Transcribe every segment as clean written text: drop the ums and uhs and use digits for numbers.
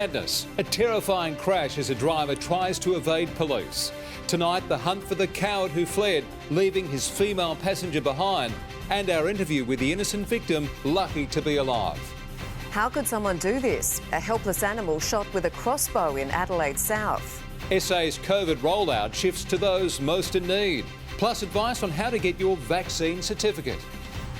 Madness. A terrifying crash as a driver tries to evade police. Tonight, the hunt for the coward who fled, leaving his female passenger behind, and our interview with the innocent victim, lucky to be alive. How could someone do this? A helpless animal shot with a crossbow in Adelaide South. SA's COVID rollout shifts to those most in need, plus advice on how to get your vaccine certificate.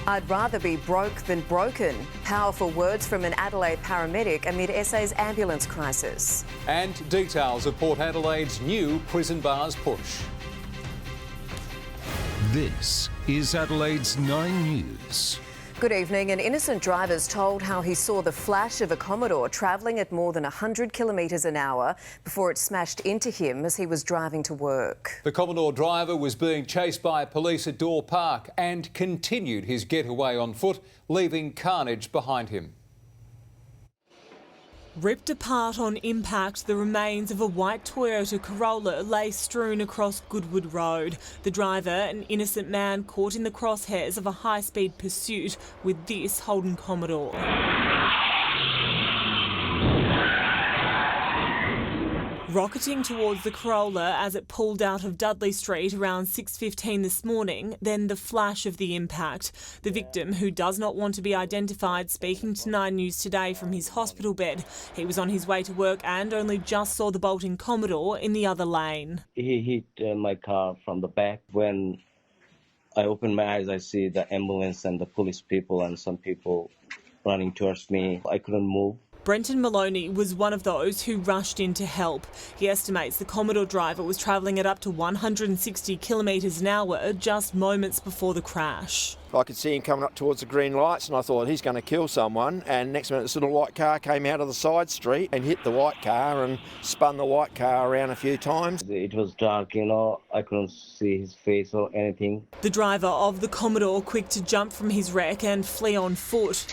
I'd rather be broke than broken. Powerful words from an Adelaide paramedic amid SA's ambulance crisis. And details of Port Adelaide's new prison bars push. This is Adelaide's 9 News. Good evening. An innocent driver's told how he saw the flash of a Commodore travelling at more than 100 kilometres an hour before it smashed into him as he was driving to work. The Commodore driver was being chased by police at Door Park and continued his getaway on foot, leaving carnage behind him. Ripped apart on impact, the remains of a white Toyota Corolla lay strewn across Goodwood Road. The driver, an innocent man caught in the crosshairs of a high-speed pursuit with this Holden Commodore. Rocketing towards the Corolla as it pulled out of Dudley Street around 6:15 this morning, then the flash of the impact. The victim, who does not want to be identified, speaking to 9 News today from his hospital bed. He was on his way to work and only just saw the Bulletin Commodore in the other lane. He hit my car from the back. When I opened my eyes, I see the ambulance and the police people and some people running towards me. I couldn't move. Brenton was one of those who rushed in to help. He estimates the Commodore driver was travelling at up to 160 kilometres an hour just moments before the crash. I could see him coming up towards the green lights and I thought he's going to kill someone, and next minute this little white car came out of the side street and hit the white car and spun the white car around a few times. It was dark, I couldn't see his face or anything. The driver of the Commodore quick to jump from his wreck and flee on foot,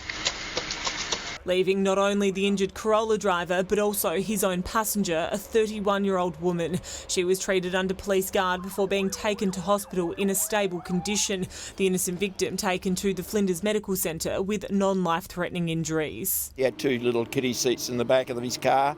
leaving not only the injured Corolla driver but also his own passenger, a 31-year-old woman. She was treated under police guard before being taken to hospital in a stable condition. The innocent victim taken to the Flinders Medical Centre with non-life-threatening injuries. He had 2 little kiddie seats in the back of his car.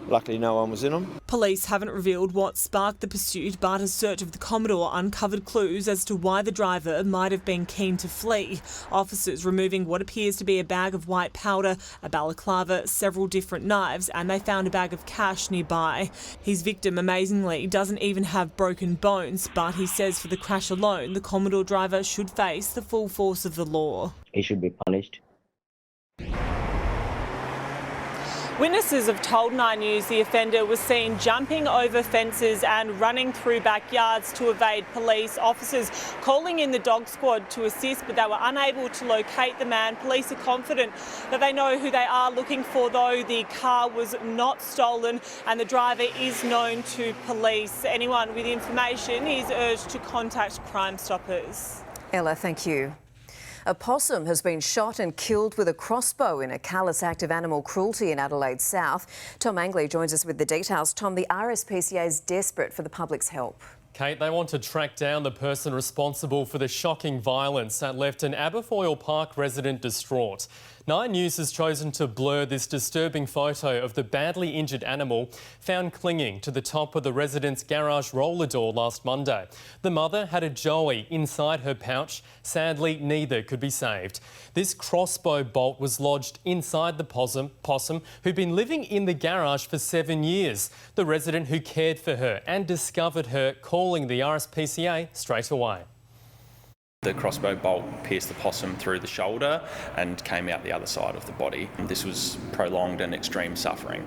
Luckily no one was in them. Police haven't revealed what sparked the pursuit, but a search of the Commodore uncovered clues as to why the driver might have been keen to flee. Officers removing what appears to be a bag of white powder, a balaclava, several different knives, and they found a bag of cash nearby. His victim, amazingly, doesn't even have broken bones, but he says for the crash alone, the Commodore driver should face the full force of the law. He should be punished. Witnesses have told 9 News the offender was seen jumping over fences and running through backyards to evade police. Officers calling in the dog squad to assist, but they were unable to locate the man. Police are confident that they know who they are looking for, though. The car was not stolen and the driver is known to police. Anyone with information is urged to contact Crime Stoppers. Ella, thank you. A possum has been shot and killed with a crossbow in a callous act of animal cruelty in Adelaide South. Tom Angley joins us with the details. Tom, the RSPCA is desperate for the public's help. Kate, they want to track down the person responsible for the shocking violence that left an Aberfoyle Park resident distraught. 9 News has chosen to blur this disturbing photo of the badly injured animal found clinging to the top of the resident's garage roller door last Monday. The mother had a joey inside her pouch. Sadly, neither could be saved. This crossbow bolt was lodged inside the possum who'd been living in the garage for 7 years. The resident who cared for her and discovered her calling the RSPCA straight away. The crossbow bolt pierced the possum through the shoulder and came out the other side of the body. This was prolonged and extreme suffering.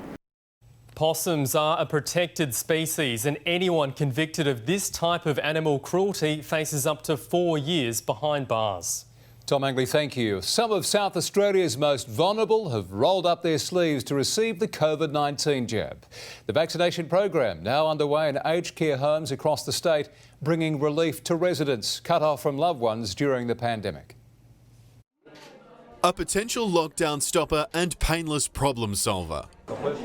Possums are a protected species, and anyone convicted of this type of animal cruelty faces up to 4 years behind bars. Tom Angley, thank you. Some of South Australia's most vulnerable have rolled up their sleeves to receive the COVID-19 jab. The vaccination program now underway in aged care homes across the state, bringing relief to residents cut off from loved ones during the pandemic. A potential lockdown stopper and painless problem solver.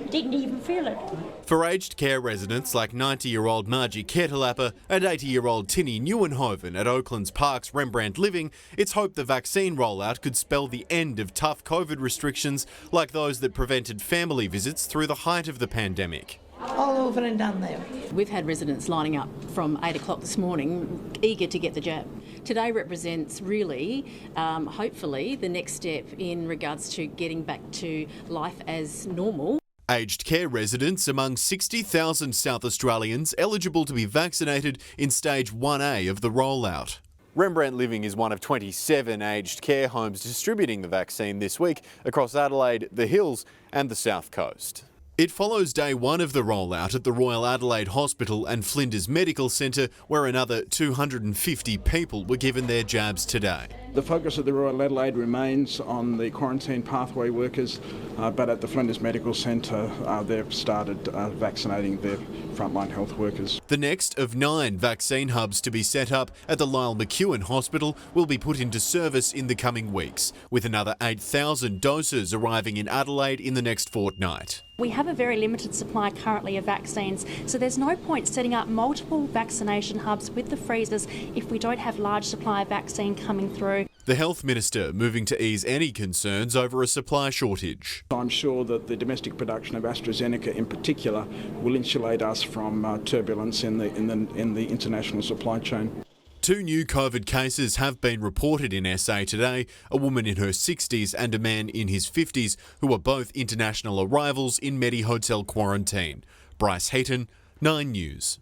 Didn't even feel it. For aged care residents like 90-year-old Margie Ketelapper and 80-year-old Tinny Nieuwenhoven at Oakland's Park's Rembrandt Living, it's hoped the vaccine rollout could spell the end of tough COVID restrictions like those that prevented family visits through the height of the pandemic. All over and done there. We've had residents lining up from 8 o'clock this morning, eager to get the jab. Today represents really, hopefully, the next step in regards to getting back to life as normal. Aged care residents among 60,000 South Australians eligible to be vaccinated in stage 1A of the rollout. Rembrandt Living is one of 27 aged care homes distributing the vaccine this week across Adelaide, the Hills and the South Coast. It follows day one of the rollout at the Royal Adelaide Hospital and Flinders Medical Centre, where another 250 people were given their jabs today. The focus of the Royal Adelaide remains on the quarantine pathway workers, but at the Flinders Medical Centre they've started vaccinating their frontline health workers. The next of 9 vaccine hubs to be set up at the Lyle McEwen Hospital will be put into service in the coming weeks, with another 8,000 doses arriving in Adelaide in the next fortnight. We have a very limited supply currently of vaccines, so there's no point setting up multiple vaccination hubs with the freezers if we don't have large supply of vaccine coming through. The Health Minister moving to ease any concerns over a supply shortage. I'm sure that the domestic production of AstraZeneca in particular will insulate us from turbulence in the international supply chain. 2 new COVID cases have been reported in SA today, a woman in her 60s and a man in his 50s who are both international arrivals in Medi Hotel quarantine. Bryce Heaton, 9 News.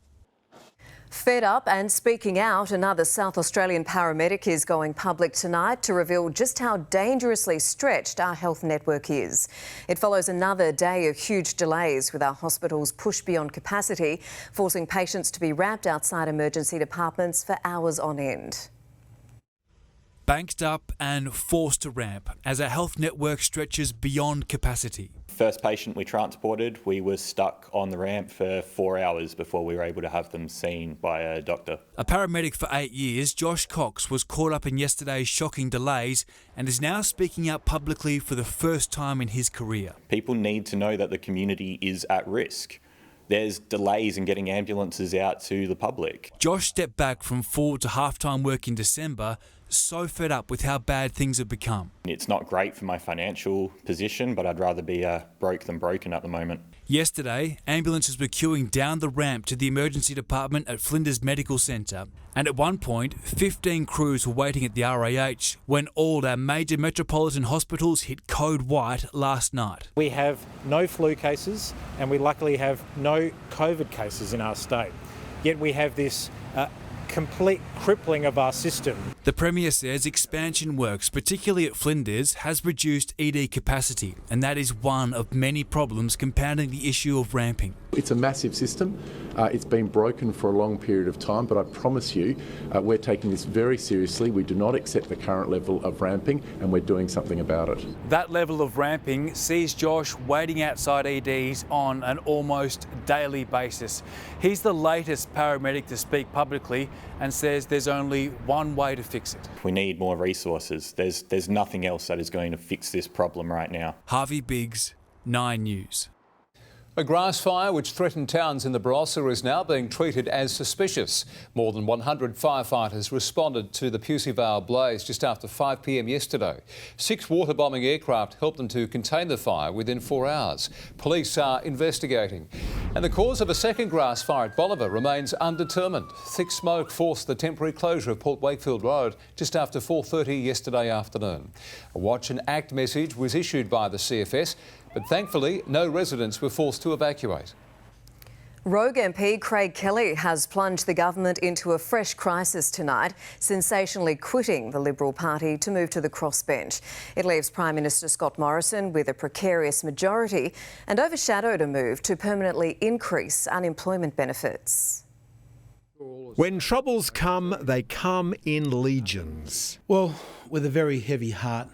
Fed up and speaking out, another South Australian paramedic is going public tonight to reveal just how dangerously stretched our health network is. It follows another day of huge delays with our hospitals pushed beyond capacity, forcing patients to be wrapped outside emergency departments for hours on end. Banked up and forced to ramp as our health network stretches beyond capacity. First patient we transported, we were stuck on the ramp for 4 hours before we were able to have them seen by a doctor. A paramedic for 8 years, Josh Cox was caught up in yesterday's shocking delays and is now speaking out publicly for the first time in his career. People need to know that the community is at risk. There's delays in getting ambulances out to the public. Josh stepped back from full to half-time work in December, so fed up with how bad things have become. It's not great for my financial position, but I'd rather be broke than broken at the moment. Yesterday, ambulances were queuing down the ramp to the emergency department at Flinders Medical Centre, and at one point, 15 crews were waiting at the RAH when all our major metropolitan hospitals hit code white last night. We have no flu cases, and we luckily have no COVID cases in our state. Yet we have this complete crippling of our system. The Premier says expansion works, particularly at Flinders, has reduced ED capacity, and that is one of many problems compounding the issue of ramping. It's a massive system. It's been broken for a long period of time, but I promise you we're taking this very seriously. We do not accept the current level of ramping, and we're doing something about it. That level of ramping sees Josh waiting outside EDs on an almost daily basis. He's the latest paramedic to speak publicly and says there's only one way to fix it. We need more resources. There's nothing else that is going to fix this problem right now. Harvey Biggs, 9 News. A grass fire which threatened towns in the Barossa is now being treated as suspicious. More than 100 firefighters responded to the Pusey Vale blaze just after 5 p.m. yesterday. 6 water-bombing aircraft helped them to contain the fire within 4 hours. Police are investigating. And the cause of a second grass fire at Bolivar remains undetermined. Thick smoke forced the temporary closure of Port Wakefield Road just after 4:30 yesterday afternoon. A watch and act message was issued by the CFS, but thankfully no residents were forced to evacuate. Rogue MP Craig Kelly has plunged the government into a fresh crisis tonight, sensationally quitting the Liberal Party to move to the crossbench. It leaves Prime Minister Scott Morrison with a precarious majority and overshadowed a move to permanently increase unemployment benefits. When troubles come, they come in legions. Well, with a very heavy heart,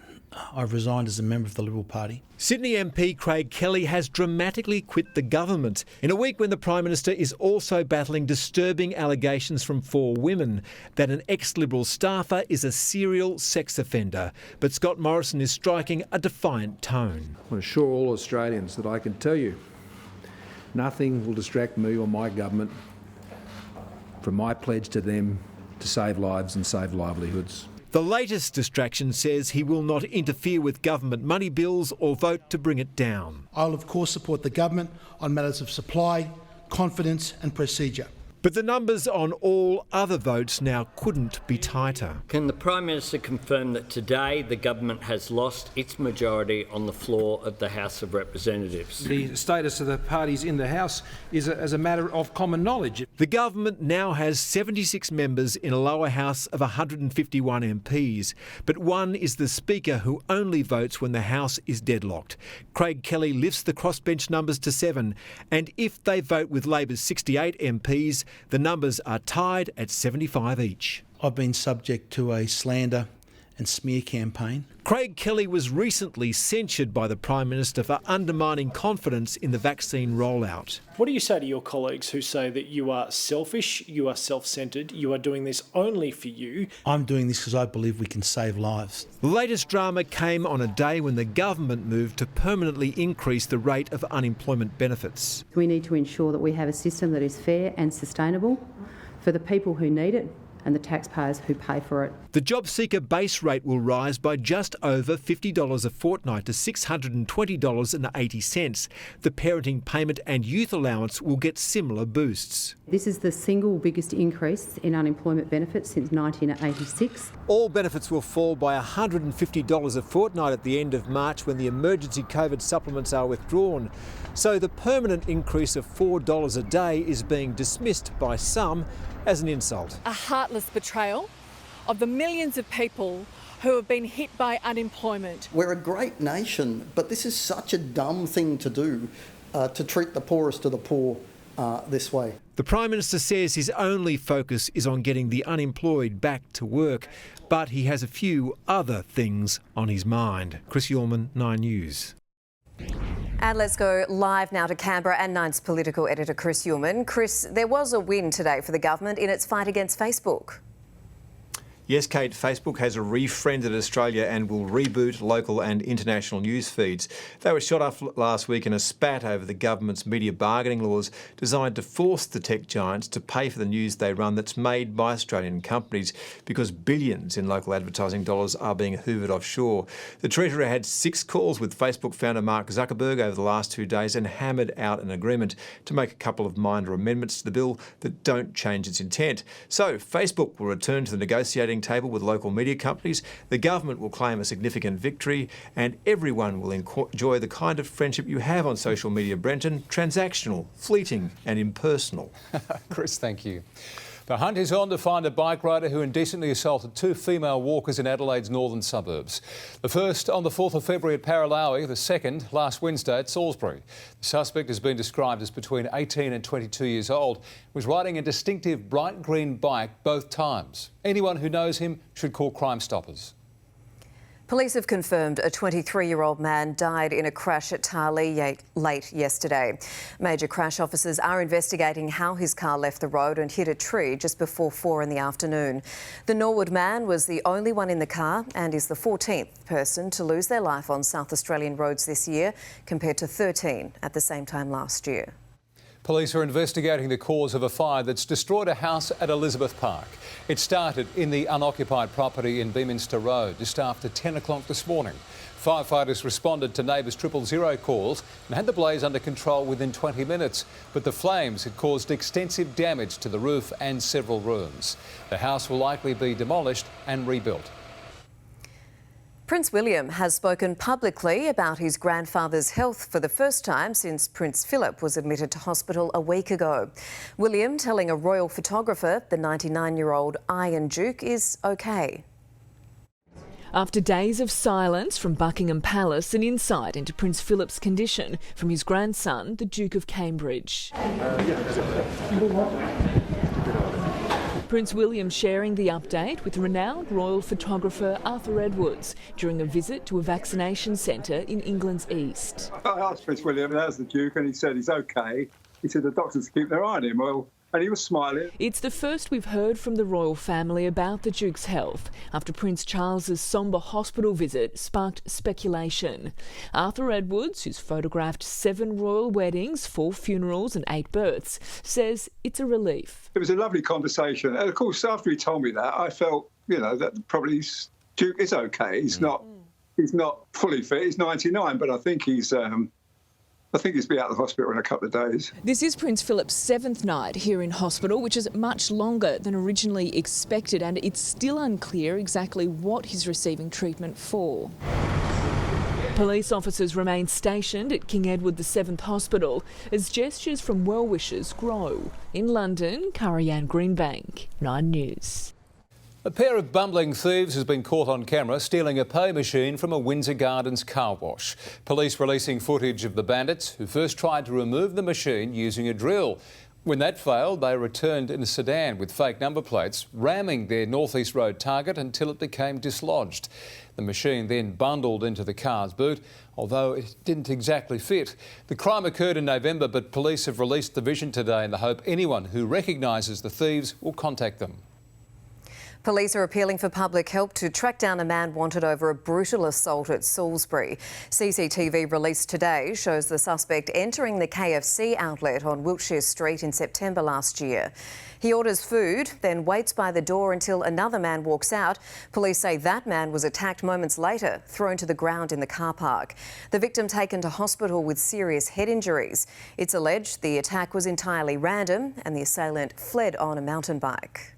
I've resigned as a member of the Liberal Party. Sydney MP Craig Kelly has dramatically quit the government in a week when the Prime Minister is also battling disturbing allegations from 4 women that an ex-Liberal staffer is a serial sex offender. But Scott Morrison is striking a defiant tone. I want to assure all Australians that I can tell you nothing will distract me or my government from my pledge to them to save lives and save livelihoods. The latest distraction says he will not interfere with government money bills or vote to bring it down. I will of course support the government on matters of supply, confidence and procedure. But the numbers on all other votes now couldn't be tighter. Can the Prime Minister confirm that today the government has lost its majority on the floor of the House of Representatives? The status of the parties in the House is as a matter of common knowledge. The government now has 76 members in a lower house of 151 MPs, but one is the Speaker, who only votes when the House is deadlocked. Craig Kelly lifts the crossbench numbers to 7, and if they vote with Labor's 68 MPs, the numbers are tied at 75 each. I've been subject to a slander and smear campaign. Craig Kelly was recently censured by the Prime Minister for undermining confidence in the vaccine rollout. What do you say to your colleagues who say that you are selfish, you are self-centred, you are doing this only for you? I'm doing this because I believe we can save lives. The latest drama came on a day when the government moved to permanently increase the rate of unemployment benefits. We need to ensure that we have a system that is fair and sustainable for the people who need it and the taxpayers who pay for it. The job seeker base rate will rise by just over $50 a fortnight to $620.80. The parenting payment and youth allowance will get similar boosts. This is the single biggest increase in unemployment benefits since 1986. All benefits will fall by $150 a fortnight at the end of March when the emergency COVID supplements are withdrawn. So the permanent increase of $4 a day is being dismissed by some as an insult. A heartless betrayal of the millions of people who have been hit by unemployment. We're a great nation, but this is such a dumb thing to do, to treat the poorest of the poor this way. The Prime Minister says his only focus is on getting the unemployed back to work, but he has a few other things on his mind. Chris Yorman, 9 News. And let's go live now to Canberra and Nine's political editor Chris Yorman. Chris, there was a win today for the government in its fight against Facebook. Yes, Kate, Facebook has refriended Australia and will reboot local and international news feeds. They were shot up last week in a spat over the government's media bargaining laws designed to force the tech giants to pay for the news they run that's made by Australian companies, because billions in local advertising dollars are being hoovered offshore. The Treasurer had 6 calls with Facebook founder Mark Zuckerberg over the last 2 days and hammered out an agreement to make a couple of minor amendments to the bill that don't change its intent. So Facebook will return to the negotiating table with local media companies, the government will claim a significant victory, and everyone will enjoy the kind of friendship you have on social media, Brenton: transactional, fleeting and impersonal. Chris, thank you. The hunt is on to find a bike rider who indecently assaulted 2 female walkers in Adelaide's northern suburbs. The first on the 4th of February at Paralowie, the second last Wednesday at Salisbury. The suspect has been described as between 18 and 22 years old, was riding a distinctive bright green bike both times. Anyone who knows him should call Crime Stoppers. Police have confirmed a 23-year-old man died in a crash at Tarlee late yesterday. Major crash officers are investigating how his car left the road and hit a tree just before 4 in the afternoon. The Norwood man was the only one in the car and is the 14th person to lose their life on South Australian roads this year, compared to 13 at the same time last year. Police are investigating the cause of a fire that's destroyed a house at Elizabeth Park. It started in the unoccupied property in Beaminster Road just after 10 o'clock this morning. Firefighters responded to neighbours' 000 calls and had the blaze under control within 20 minutes. But the flames had caused extensive damage to the roof and several rooms. The house will likely be demolished and rebuilt. Prince William has spoken publicly about his grandfather's health for the first time since Prince Philip was admitted to hospital a week ago. William telling a royal photographer the 99-year-old Iron Duke is okay. After days of silence from Buckingham Palace, an insight into Prince Philip's condition from his grandson, the Duke of Cambridge. Prince William sharing the update with renowned royal photographer Arthur Edwards during a visit to a vaccination centre in England's east. I asked Prince William, how's the Duke, and he said he's okay. He said the doctors keep their eye on him. Well, and he was smiling. It's the first we've heard from the royal family about the Duke's health after Prince Charles's sombre hospital visit sparked speculation. Arthur Edwards, who's photographed 7 royal weddings, 4 funerals and 8 births, says it's a relief. It was a lovely conversation. And of course, after he told me that, I felt, that probably Duke is okay. He's not fully fit. He's 99, but I think he's been out of the hospital in a couple of days. This is Prince Philip's 7th night here in hospital, which is much longer than originally expected, and it's still unclear exactly what he's receiving treatment for. Police officers remain stationed at King Edward VII Hospital as gestures from well-wishers grow. In London, Karianne Greenbank, 9 News. A pair of bumbling thieves has been caught on camera stealing a pay machine from a Windsor Gardens car wash. Police releasing footage of the bandits who first tried to remove the machine using a drill. When that failed, they returned in a sedan with fake number plates, ramming their North East Road target until it became dislodged. The machine then bundled into the car's boot, although it didn't exactly fit. The crime occurred in November, but police have released the vision today in the hope anyone who recognises the thieves will contact them. Police are appealing for public help to track down a man wanted over a brutal assault at Salisbury. CCTV released today shows the suspect entering the KFC outlet on Wiltshire Street in September last year. He orders food, then waits by the door until another man walks out. Police say that man was attacked moments later, thrown to the ground in the car park. The victim taken to hospital with serious head injuries. It's alleged the attack was entirely random and the assailant fled on a mountain bike.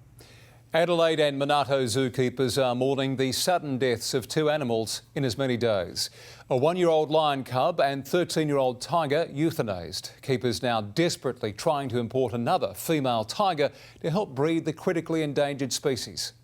Adelaide and Minato zookeepers are mourning the sudden deaths of 2 animals in as many days. A 1-year-old lion cub and 13-year-old tiger euthanased. Keepers now desperately trying to import another female tiger to help breed the critically endangered species.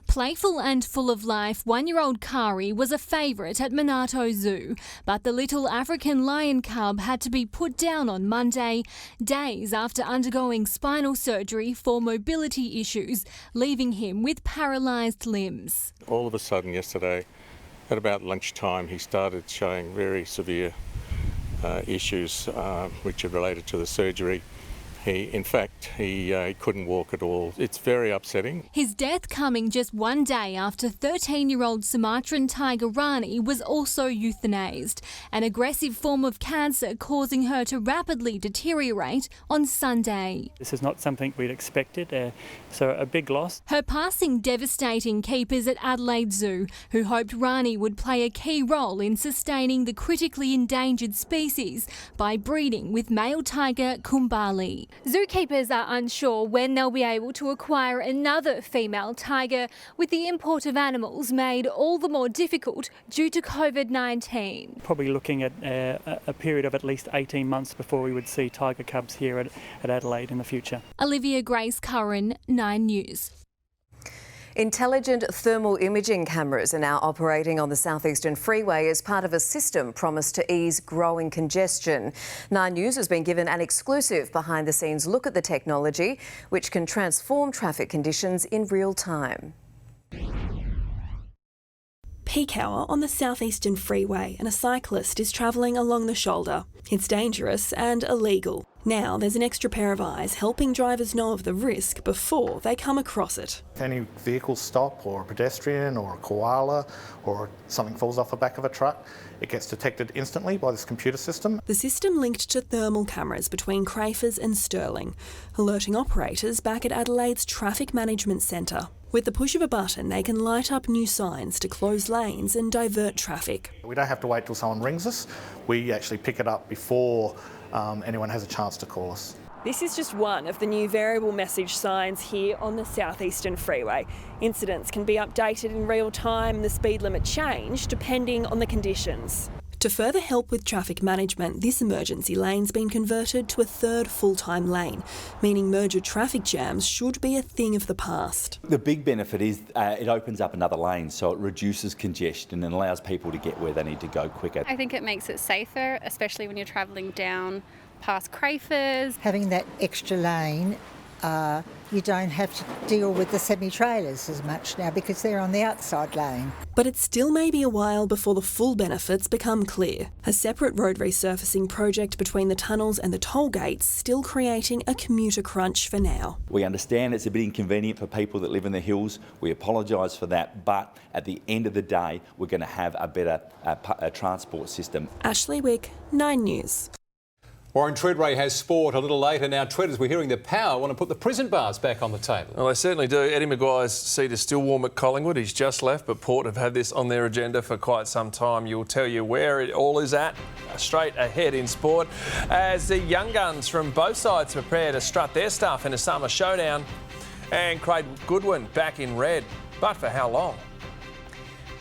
Playful and full of life, 1-year-old Kari was a favourite at Minato Zoo, but the little African lion cub had to be put down on Monday, days after undergoing spinal surgery for mobility issues, leaving him with paralysed limbs. All of a sudden yesterday, at about lunchtime, he started showing very severe issues which are related to the surgery. He couldn't walk at all. It's very upsetting. His death coming just one day after 13-year-old Sumatran tiger Rani was also euthanased, an aggressive form of cancer causing her to rapidly deteriorate on Sunday. This is not something we'd expected, so a big loss. Her passing devastating keepers at Adelaide Zoo, who hoped Rani would play a key role in sustaining the critically endangered species by breeding with male tiger Kumbali. Zookeepers are unsure when they'll be able to acquire another female tiger, with the import of animals made all the more difficult due to COVID-19. Probably looking at a period of at least 18 months before we would see tiger cubs here at Adelaide in the future. Olivia Grace Curran, 9 News. Intelligent thermal imaging cameras are now operating on the southeastern freeway as part of a system promised to ease growing congestion. 9 News has been given an exclusive behind-the-scenes look at the technology, which can transform traffic conditions in real time. Peak hour on the southeastern freeway and a cyclist is travelling along the shoulder. It's dangerous and illegal. Now there's an extra pair of eyes helping drivers know of the risk before they come across it. If any vehicles stop, or a pedestrian or a koala or something falls off the back of a truck, it gets detected instantly by this computer system. The system linked to thermal cameras between Crafers and Stirling, alerting operators back at Adelaide's Traffic Management Centre. With the push of a button, they can light up new signs to close lanes and divert traffic. We don't have to wait till someone rings us. We actually pick it up before anyone has a chance to call us. This is just one of the new variable message signs here on the southeastern freeway. Incidents can be updated in real time and the speed limit change depending on the conditions. To further help with traffic management, this emergency lane's been converted to a third full-time lane, meaning merger traffic jams should be a thing of the past. The big benefit is it opens up another lane, so it reduces congestion and allows people to get where they need to go quicker. I think it makes it safer, especially when you're travelling down past Crafers. Having that extra lane you don't have to deal with the semi-trailers as much now because they're on the outside lane. But it still may be a while before the full benefits become clear. A separate road resurfacing project between the tunnels and the toll gates still creating a commuter crunch for now. We understand it's a bit inconvenient for people that live in the hills. We apologise for that, but at the end of the day, we're going to have a better transport system. Ashley Wick, 9 News. Warren Treadway has sport a little later. Now, Treaders, we're hearing the Power want to put the prison bars back on the table. Well, they certainly do. Eddie Maguire's seat is still warm at Collingwood. He's just left, but Port have had this on their agenda for quite some time. You'll tell you where it all is at straight ahead in sport as the young guns from both sides prepare to strut their stuff in a summer showdown. And Craig Goodwin back in red. But for how long?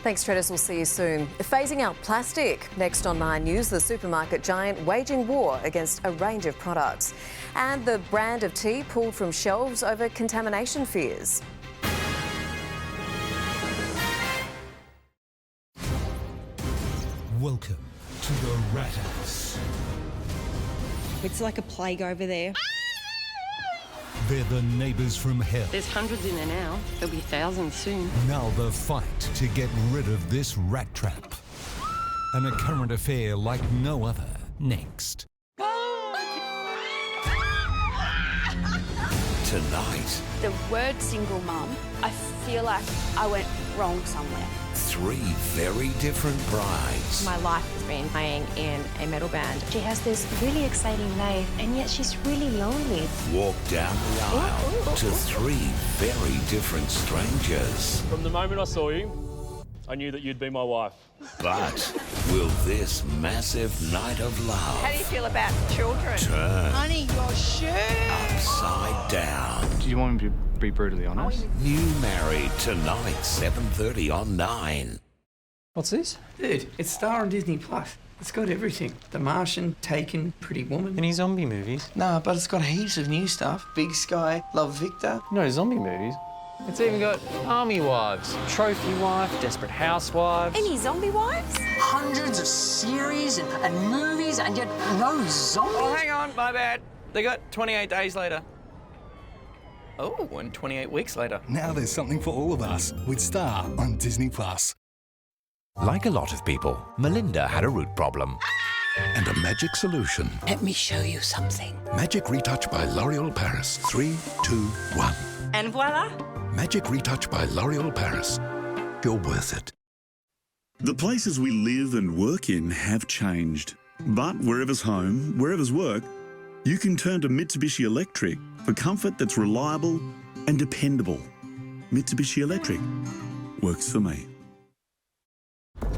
Thanks, Treaders. We'll see you soon. Phasing out plastic. Next on 9 News, the supermarket giant waging war against a range of products. And the brand of tea pulled from shelves over contamination fears. Welcome to the Rat House. It's like a plague over there. They're the neighbours from hell. There's hundreds in there now. There'll be thousands soon. Now the fight to get rid of this rat trap. And a current affair like no other next. Tonight. The word single mum, I feel like I went wrong somewhere. 3 very different brides. My life has been playing in a metal band. She has this really exciting life, and yet she's really lonely. Walk down the aisle to 3 very different strangers. From the moment I saw you, I knew that you'd be my wife. But will this massive night of love How do you feel about children? turn Honey, your shirt! upside down? Do you want me to be brutally honest? New Married tonight, 7:30 on 9. What's this? Dude, it's Star on Disney Plus. It's got everything. The Martian, Taken, Pretty Woman. Any zombie movies? Nah, but it's got heaps of new stuff. Big Sky, Love Victor. No zombie movies. It's even got Army Wives, Trophy Wife, Desperate Housewives. Any zombie wives? Hundreds of series and movies, and yet no zombies. Oh, hang on, my bad. They got 28 days later. Oh, and 28 weeks later. Now there's something for all of us with Star on Disney Plus. Like a lot of people, Melinda had a root problem. And a magic solution. Let me show you something. Magic Retouch by L'Oréal Paris. 3, 2, 1. And voila! Magic Retouch by L'Oréal Paris. You're worth it. The places we live and work in have changed. But wherever's home, wherever's work, you can turn to Mitsubishi Electric for comfort that's reliable and dependable. Mitsubishi Electric works for me.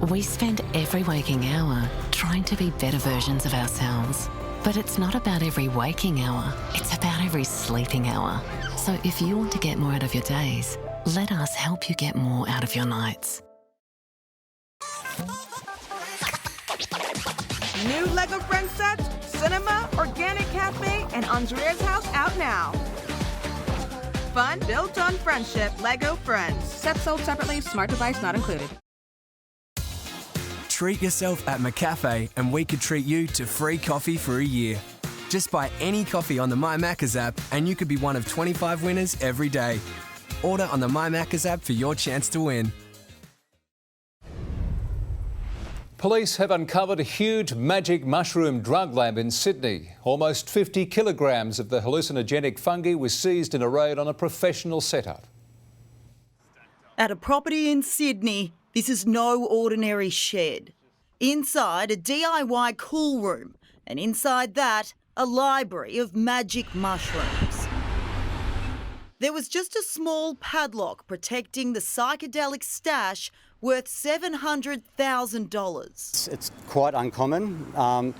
We spend every waking hour trying to be better versions of ourselves. But it's not about every waking hour, it's about every sleeping hour. So if you want to get more out of your days, let us help you get more out of your nights. New Lego Friends sets, cinema, organic cafe, and Andrea's house out now. Fun built on friendship, Lego Friends. Sets sold separately, smart device not included. Treat yourself at McCafe and we could treat you to free coffee for a year. Just buy any coffee on the My Maccas app and you could be one of 25 winners every day. Order on the My Maccas app for your chance to win. Police have uncovered a huge magic mushroom drug lab in Sydney. Almost 50 kilograms of the hallucinogenic fungi was seized in a raid on a professional setup. At a property in Sydney, this is no ordinary shed. Inside, a DIY cool room, and inside that, a library of magic mushrooms. There was just a small padlock protecting the psychedelic stash worth $700,000. It's quite uncommon. On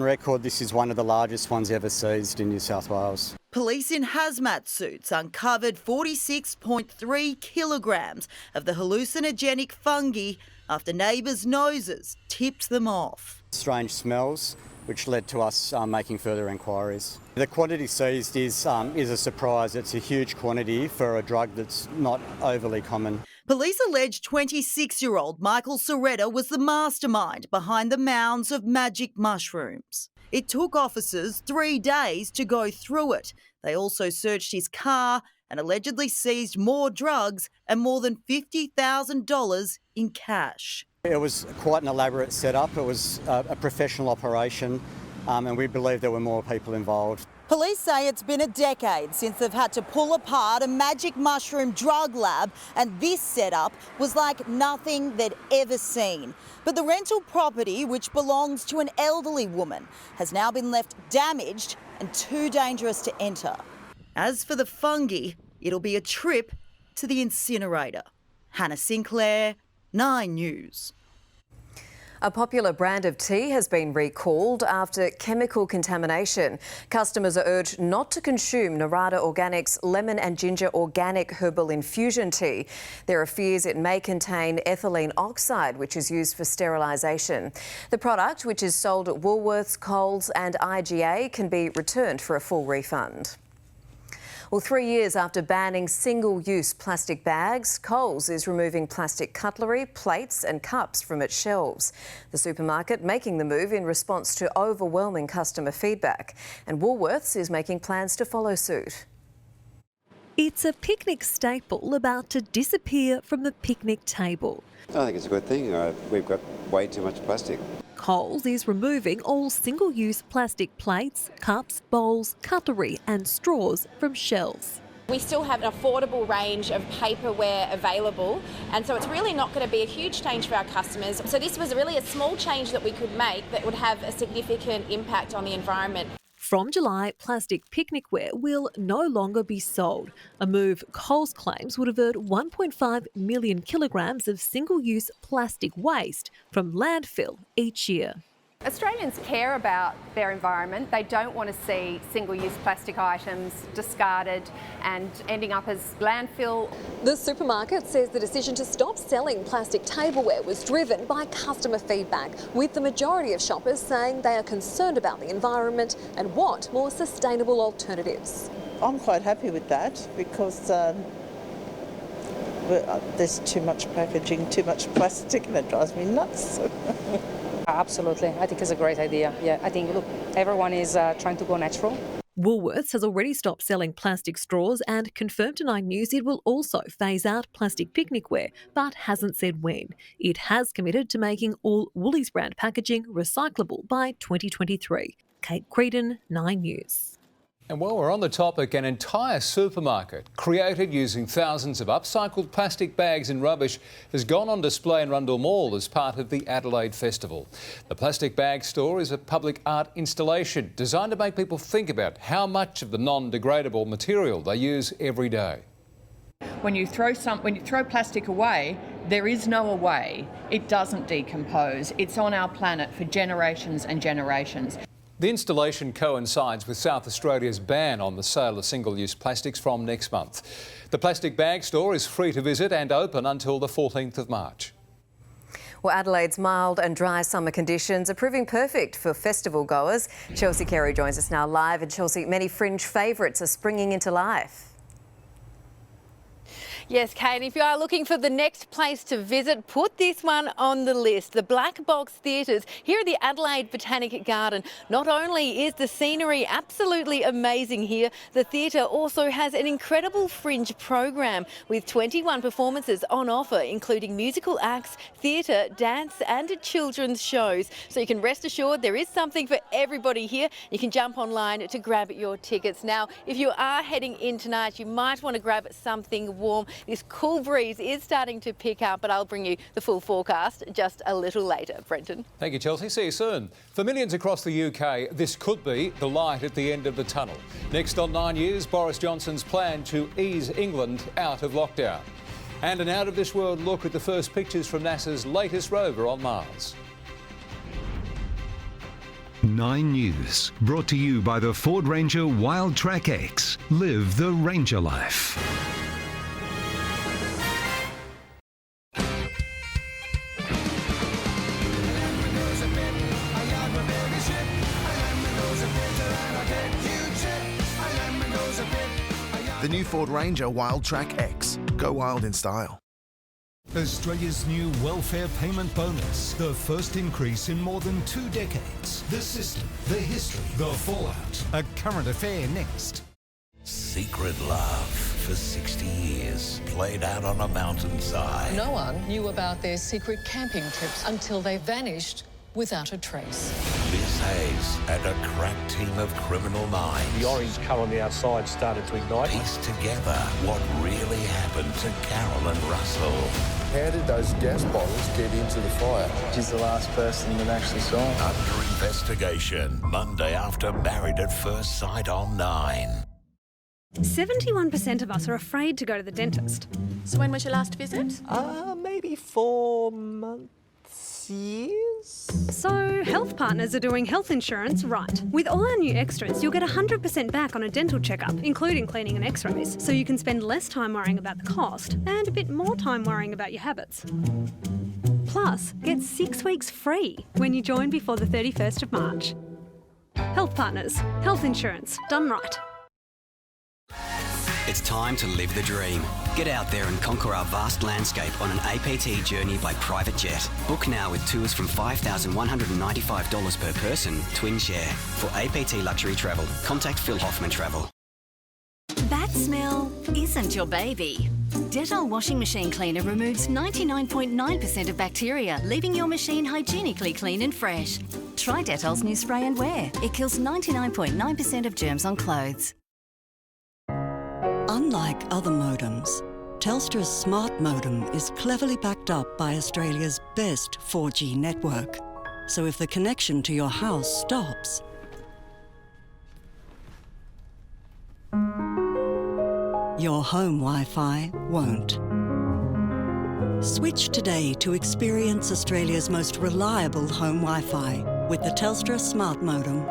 record, this is one of the largest ones ever seized in New South Wales. Police in hazmat suits uncovered 46.3 kilograms of the hallucinogenic fungi after neighbours' noses tipped them off. Strange smells, which led to us making further inquiries. The quantity seized is a surprise. It's a huge quantity for a drug that's not overly common. Police allege 26-year-old Michael Soretta was the mastermind behind the mounds of magic mushrooms. It took officers 3 days to go through it. They also searched his car and allegedly seized more drugs and more than $50,000 in cash. It was quite an elaborate setup. It was a professional operation, and we believe there were more people involved. Police say it's been a decade since they've had to pull apart a magic mushroom drug lab, and this setup was like nothing they'd ever seen. But the rental property, which belongs to an elderly woman, has now been left damaged and too dangerous to enter. As for the fungi, it'll be a trip to the incinerator. Hannah Sinclair, 9 News. A popular brand of tea has been recalled after chemical contamination. Customers are urged not to consume Narada Organics lemon and ginger organic herbal infusion tea. There are fears it may contain ethylene oxide, which is used for sterilisation. The product, which is sold at Woolworths, Coles and IGA, can be returned for a full refund. Well, 3 years after banning single-use plastic bags, Coles is removing plastic cutlery, plates and cups from its shelves. The supermarket making the move in response to overwhelming customer feedback. And Woolworths is making plans to follow suit. It's a picnic staple about to disappear from the picnic table. I think it's a good thing. We've got way too much plastic. Coles is removing all single-use plastic plates, cups, bowls, cutlery and straws from shelves. We still have an affordable range of paperware available, and so it's really not going to be a huge change for our customers. So this was really a small change that we could make that would have a significant impact on the environment. From July, plastic picnicware will no longer be sold, a move Coles claims would avert 1.5 million kilograms of single-use plastic waste from landfill each year. Australians care about their environment. They don't want to see single-use plastic items discarded and ending up as landfill. The supermarket says the decision to stop selling plastic tableware was driven by customer feedback, with the majority of shoppers saying they are concerned about the environment and want more sustainable alternatives. I'm quite happy with that because there's too much packaging, too much plastic, and it drives me nuts. Absolutely. I think it's a great idea. Yeah, I think, look, everyone is trying to go natural. Woolworths has already stopped selling plastic straws and confirmed to 9 News it will also phase out plastic picnicware, but hasn't said when. It has committed to making all Woolies brand packaging recyclable by 2023. Kate Creedon, 9 News. And while we're on the topic, an entire supermarket created using thousands of upcycled plastic bags and rubbish has gone on display in Rundle Mall as part of the Adelaide Festival. The plastic bag store is a public art installation designed to make people think about how much of the non-degradable material they use every day. When you throw plastic away, there is no away. It doesn't decompose. It's on our planet for generations and generations. The installation coincides with South Australia's ban on the sale of single-use plastics from next month. The plastic bag store is free to visit and open until the 14th of March. Well, Adelaide's mild and dry summer conditions are proving perfect for festival goers. Chelsea Carey joins us now live. And Chelsea, many fringe favourites are springing into life. Yes, Kate, if you are looking for the next place to visit, put this one on the list. The Black Box Theatres here at the Adelaide Botanic Garden. Not only is the scenery absolutely amazing here, the theatre also has an incredible fringe program with 21 performances on offer, including musical acts, theatre, dance and children's shows. So you can rest assured there is something for everybody here. You can jump online to grab your tickets. Now, if you are heading in tonight, you might want to grab something warm. This cool breeze is starting to pick up, but I'll bring you the full forecast just a little later. Brenton. Thank you, Chelsea. See you soon. For millions across the UK, this could be the light at the end of the tunnel. Next on 9 News, Boris Johnson's plan to ease England out of lockdown. And an out-of-this-world look at the first pictures from NASA's latest rover on Mars. 9 News, brought to you by the Ford Ranger Wildtrak X. Live the Ranger life. The new Ford Ranger Wildtrak X. Go wild in style. Australia's new welfare payment bonus. The first increase in more than 2 decades. The system, the history, the fallout. A current affair next. Secret love for 60 years, played out on a mountainside. No one knew about their secret camping trips until they vanished without a trace. Liz Hayes and a crack team of criminal minds. The orange colour on the outside started to ignite. Pieced together what really happened to Carol and Russell. How did those gas bottles get into the fire? She's the last person that actually saw him. Under investigation, Monday after Married at First Sight on 9. 71% of us are afraid to go to the dentist. So when was your last visit? Maybe 4 months. Years? So, Health Partners are doing health insurance right. With all our new extras, you'll get 100% back on a dental checkup, including cleaning and x-rays, so you can spend less time worrying about the cost and a bit more time worrying about your habits. Plus, get 6 weeks free when you join before the 31st of March. Health Partners. Health insurance. Done right. It's time to live the dream. Get out there and conquer our vast landscape on an APT journey by private jet. Book now with tours from $5,195 per person, twin share. For APT luxury travel, contact Phil Hoffman Travel. That smell isn't your baby. Dettol washing machine cleaner removes 99.9% of bacteria, leaving your machine hygienically clean and fresh. Try Dettol's new spray and wear. It kills 99.9% of germs on clothes. Unlike other modems, Telstra's smart modem is cleverly backed up by Australia's best 4G network. So if the connection to your house stops, your home Wi-Fi won't. Switch today to experience Australia's most reliable home Wi-Fi with the Telstra Smart Modem.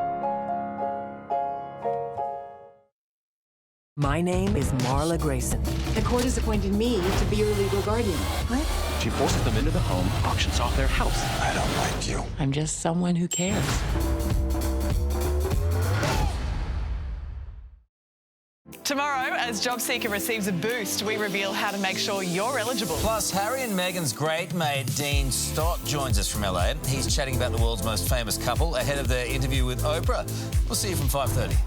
My name is Marla Grayson. The court has appointed me to be your legal guardian. What? She forces them into the home, auctions off their house. I don't like you. I'm just someone who cares. Tomorrow, as JobSeeker receives a boost, we reveal how to make sure you're eligible. Plus, Harry and Meghan's great mate, Dean Stott, joins us from LA. He's chatting about the world's most famous couple ahead of their interview with Oprah. We'll see you from 5:30.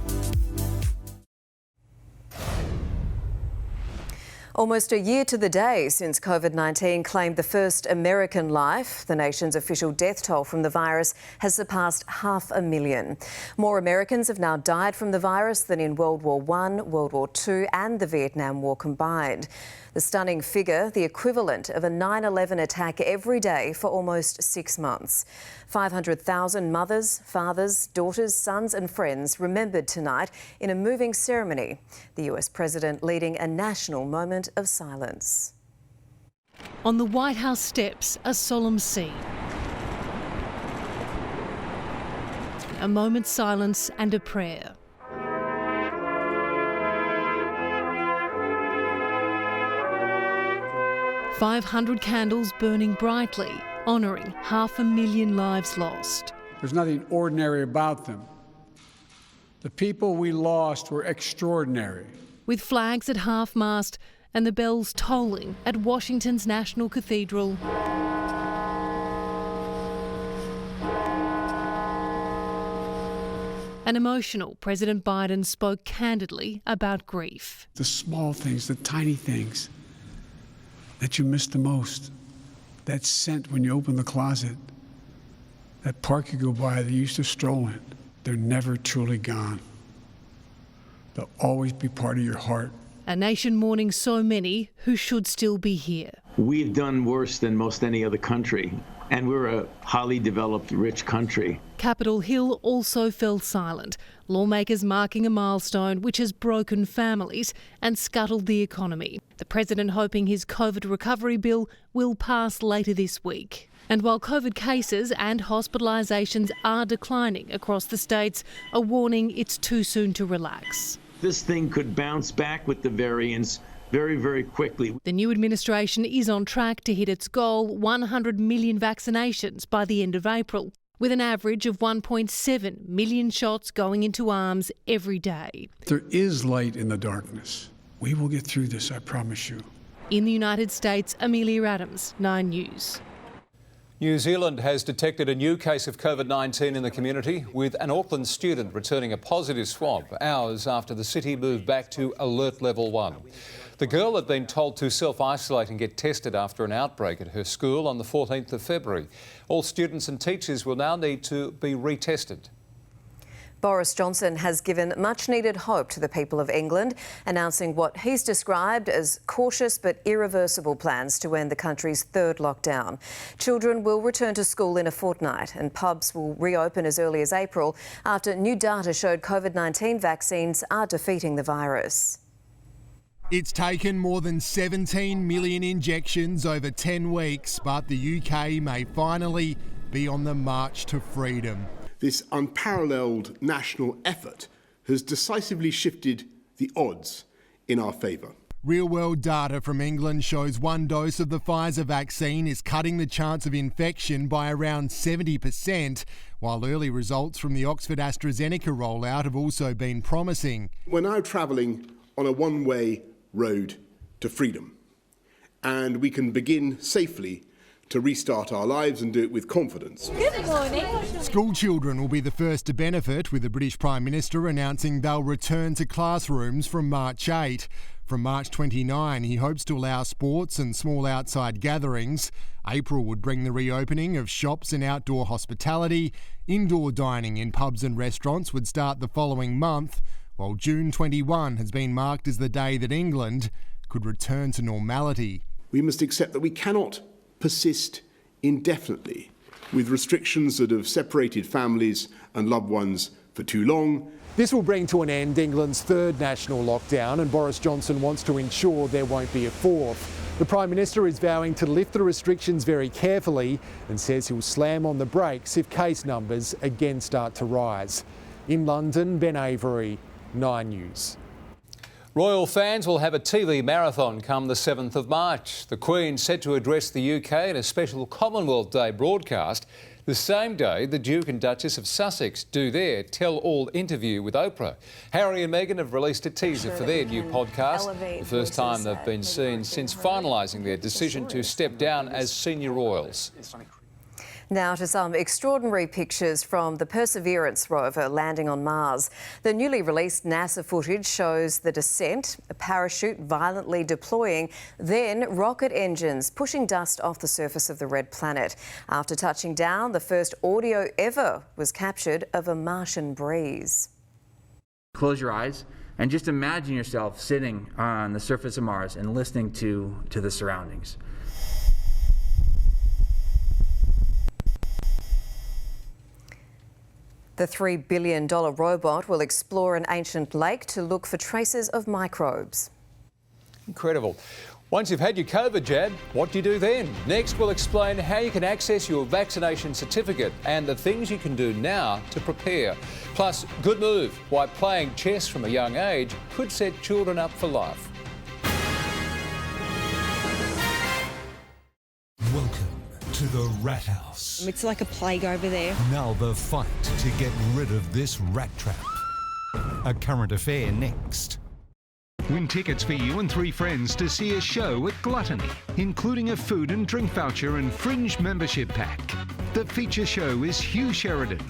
Almost a year to the day since COVID-19 claimed the first American life, the nation's official death toll from the virus has surpassed 500,000. More Americans have now died from the virus than in World War I, World War II and the Vietnam War combined. The stunning figure, the equivalent of a 9/11 attack every day for almost 6 months. 500,000 mothers, fathers, daughters, sons and friends remembered tonight in a moving ceremony. The US President leading a national moment of silence. On the White House steps, a solemn scene. A moment's silence and a prayer. "500 candles burning brightly, honouring 500,000 lives lost." There's nothing ordinary about them. The people we lost were extraordinary. With flags at half-mast and the bells tolling at Washington's National Cathedral. An emotional President Biden spoke candidly about grief. The small things, the tiny things that you miss the most. That scent when you open the closet. That park you go by that you used to stroll in. They're never truly gone. They'll always be part of your heart. A nation mourning so many who should still be here. We've done worse than most any other country, and we're a highly developed, rich country. Capitol Hill also fell silent, lawmakers marking a milestone which has broken families and scuttled the economy. The President hoping his COVID recovery bill will pass later this week. And while COVID cases and hospitalisations are declining across the states, a warning it's too soon to relax. This thing could bounce back with the variants very, very quickly. The new administration is on track to hit its goal, 100 million vaccinations by the end of April, with an average of 1.7 million shots going into arms every day. There is light in the darkness. We will get through this, I promise you. In the United States, Amelia Adams, 9 News. New Zealand has detected a new case of COVID-19 in the community, with an Auckland student returning a positive swab hours after the city moved back to alert level 1. The girl had been told to self-isolate and get tested after an outbreak at her school on the 14th of February. All students and teachers will now need to be retested. Boris Johnson has given much-needed hope to the people of England, announcing what he's described as cautious but irreversible plans to end the country's third lockdown. Children will return to school in a fortnight and pubs will reopen as early as April after new data showed COVID-19 vaccines are defeating the virus. It's taken more than 17 million injections over 10 weeks, but the UK may finally be on the march to freedom. This unparalleled national effort has decisively shifted the odds in our favour. Real-world data from England shows one dose of the Pfizer vaccine is cutting the chance of infection by around 70%, while early results from the Oxford AstraZeneca rollout have also been promising. We're now travelling on a one-way road to freedom, and we can begin safely to restart our lives and do it with confidence. Good morning. School children will be the first to benefit, with the British Prime Minister announcing they'll return to classrooms from March 8. From March 29, he hopes to allow sports and small outside gatherings. April would bring the reopening of shops and outdoor hospitality. Indoor dining in pubs and restaurants would start the following month, while June 21 has been marked as the day that England could return to normality. We must accept that we cannot persist indefinitely with restrictions that have separated families and loved ones for too long. This will bring to an end England's third national lockdown, and Boris Johnson wants to ensure there won't be a fourth. The Prime Minister is vowing to lift the restrictions very carefully and says he'll slam on the brakes if case numbers again start to rise. In London, Ben Avery, 9 News. Royal fans will have a TV marathon come the 7th of March. The Queen set to address the UK in a special Commonwealth Day broadcast, the same day the Duke and Duchess of Sussex do their tell-all interview with Oprah. Harry and Meghan have released a teaser for their new podcast, the first time they've been seen since finalising their decision to step down as senior royals. Now to some extraordinary pictures from the Perseverance rover landing on Mars. The newly released NASA footage shows the descent, a parachute violently deploying, then rocket engines pushing dust off the surface of the red planet. After touching down, the first audio ever was captured of a Martian breeze. Close your eyes and just imagine yourself sitting on the surface of Mars and listening to the surroundings. The $3 billion robot will explore an ancient lake to look for traces of microbes. Incredible. Once you've had your COVID jab, what do you do then? Next, we'll explain how you can access your vaccination certificate and the things you can do now to prepare. Plus, good move, why playing chess from a young age could set children up for life. Welcome to the Rat House. It's like a plague over there. Now the fight to get rid of this rat trap. A current affair next. Win tickets for you and 3 friends to see a show at Bulletin, including a food and drink voucher and fringe membership pack. The feature show is Hugh Sheridan.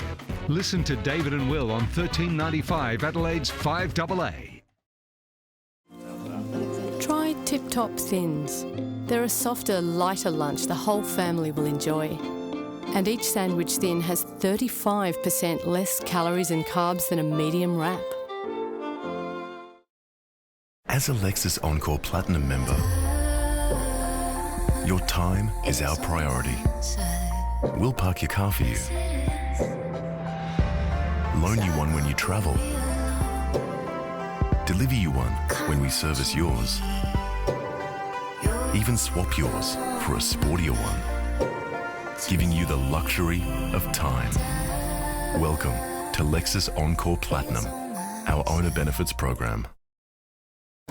Listen to David and Will on 1395 Adelaide's 5AA. Try Tip Top Thins. They're a softer, lighter lunch the whole family will enjoy. And each sandwich thin has 35% less calories and carbs than a medium wrap. As a Lexus Encore Platinum member, your time is our priority. We'll park your car for you, loan you one when you travel, deliver you one when we service yours, even swap yours for a sportier one, giving you the luxury of time. Welcome to Lexus Encore Platinum, our owner benefits program.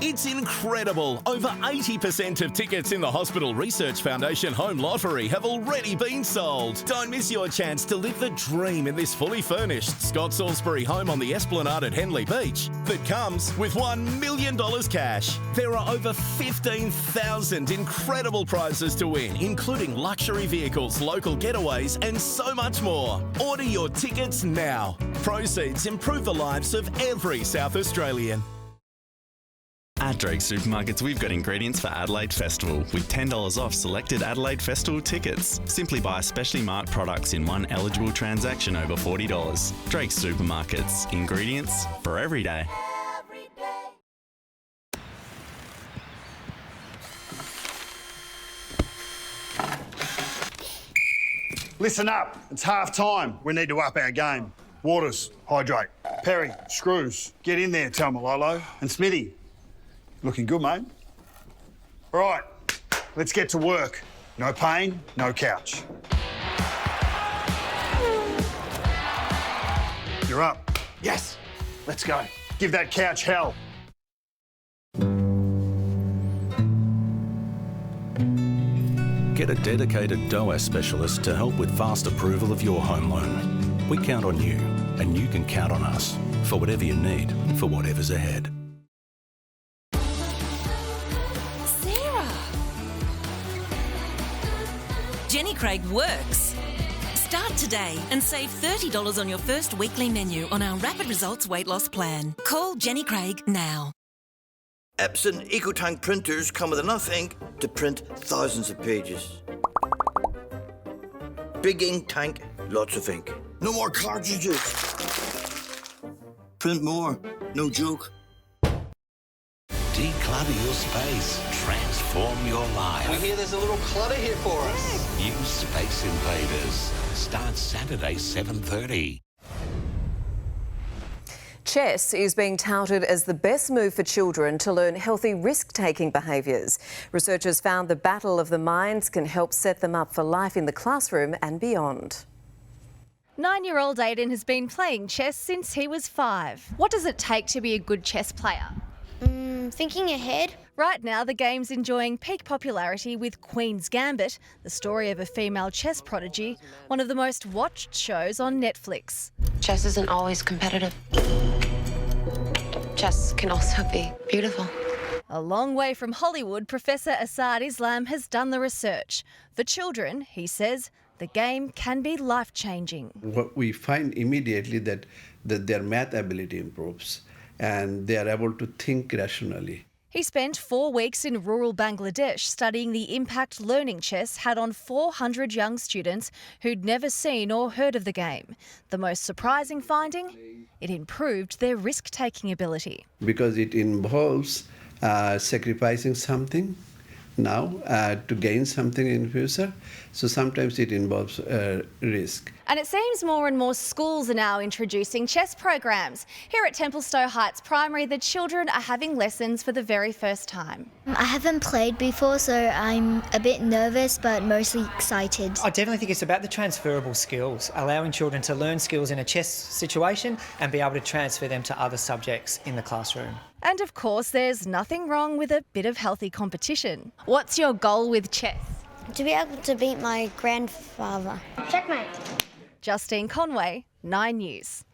It's incredible. Over 80% of tickets in the Hospital Research Foundation Home Lottery have already been sold. Don't miss your chance to live the dream in this fully furnished Scott Salisbury home on the Esplanade at Henley Beach that comes with $1 million cash. There are over 15,000 incredible prizes to win, including luxury vehicles, local getaways, and so much more. Order your tickets now. Proceeds improve the lives of every South Australian. At Drake Supermarkets, we've got ingredients for Adelaide Festival with $10 off selected Adelaide Festival tickets. Simply buy specially marked products in one eligible transaction over $40. Drake Supermarkets, ingredients for every day. Listen up, it's half time. We need to up our game. Waters, hydrate. Perry, Screws, get in there, tell Malolo. And Smithy, looking good, mate. All right, let's get to work. No pain, no couch. You're up. Yes, let's go. Give that couch hell. Get a dedicated DOAS specialist to help with fast approval of your home loan. We count on you, and you can count on us for whatever you need, for whatever's ahead. Jenny Craig works. Start today and save $30 on your first weekly menu on our Rapid Results Weight Loss Plan. Call Jenny Craig now. Epson EcoTank printers come with enough ink to print thousands of pages. Big ink tank, lots of ink. No more cartridges. Print more, no joke. Declutter your space. Transform your life. We hear there's a little clutter here for us. New Space Invaders. Starts Saturday, 7:30. Chess is being touted as the best move for children to learn healthy risk-taking behaviours. Researchers found the battle of the minds can help set them up for life in the classroom and beyond. 9-year-old Aiden has been playing chess since he was 5. What does it take to be a good chess player? Thinking ahead. Right now, the game's enjoying peak popularity with Queen's Gambit, the story of a female chess prodigy, one of the most watched shows on Netflix. Chess isn't always competitive. Chess can also be beautiful. A long way from Hollywood, Professor Asad Islam has done the research. For children, he says, the game can be life-changing. What we find immediately that their math ability improves and they are able to think rationally. He spent 4 weeks in rural Bangladesh studying the impact learning chess had on 400 young students who'd never seen or heard of the game. The most surprising finding? It improved their risk-taking ability. Because it involves sacrificing something now to gain something in the future. So sometimes it involves risk. And it seems more and more schools are now introducing chess programs. Here at Templestowe Heights Primary, the children are having lessons for the very first time. I haven't played before, so I'm a bit nervous, but mostly excited. I definitely think it's about the transferable skills, allowing children to learn skills in a chess situation and be able to transfer them to other subjects in the classroom. And of course, there's nothing wrong with a bit of healthy competition. What's your goal with chess? To be able to beat my grandfather. Checkmate. Justine Conway, 9 News.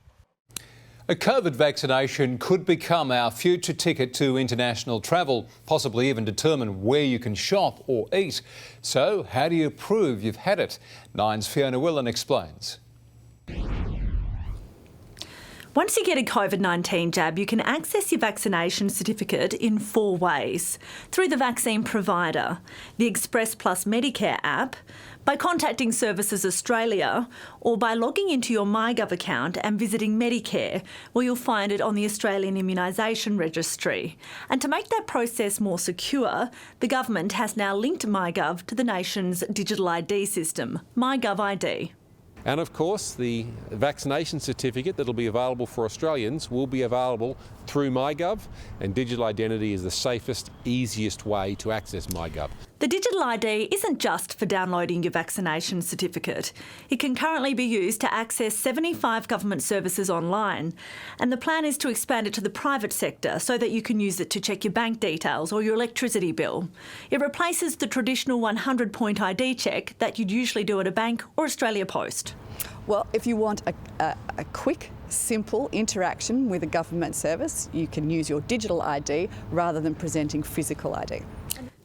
A COVID vaccination could become our future ticket to international travel, possibly even determine where you can shop or eat. So, how do you prove you've had it? Nine's Fiona Willan explains. Once you get a COVID-19 jab, you can access your vaccination certificate in 4 ways. Through the vaccine provider, the Express Plus Medicare app, by contacting Services Australia, or by logging into your MyGov account and visiting Medicare, where you'll find it on the Australian Immunisation Registry. And to make that process more secure, the government has now linked MyGov to the nation's digital ID system, MyGov ID. And of course, the vaccination certificate that'll be available for Australians will be available through MyGov, and digital identity is the safest, easiest way to access MyGov. The digital ID isn't just for downloading your vaccination certificate. It can currently be used to access 75 government services online, and the plan is to expand it to the private sector so that you can use it to check your bank details or your electricity bill. It replaces the traditional 100-point ID check that you'd usually do at a bank or Australia Post. Well, if you want a quick, simple interaction with a government service, you can use your digital ID rather than presenting physical ID.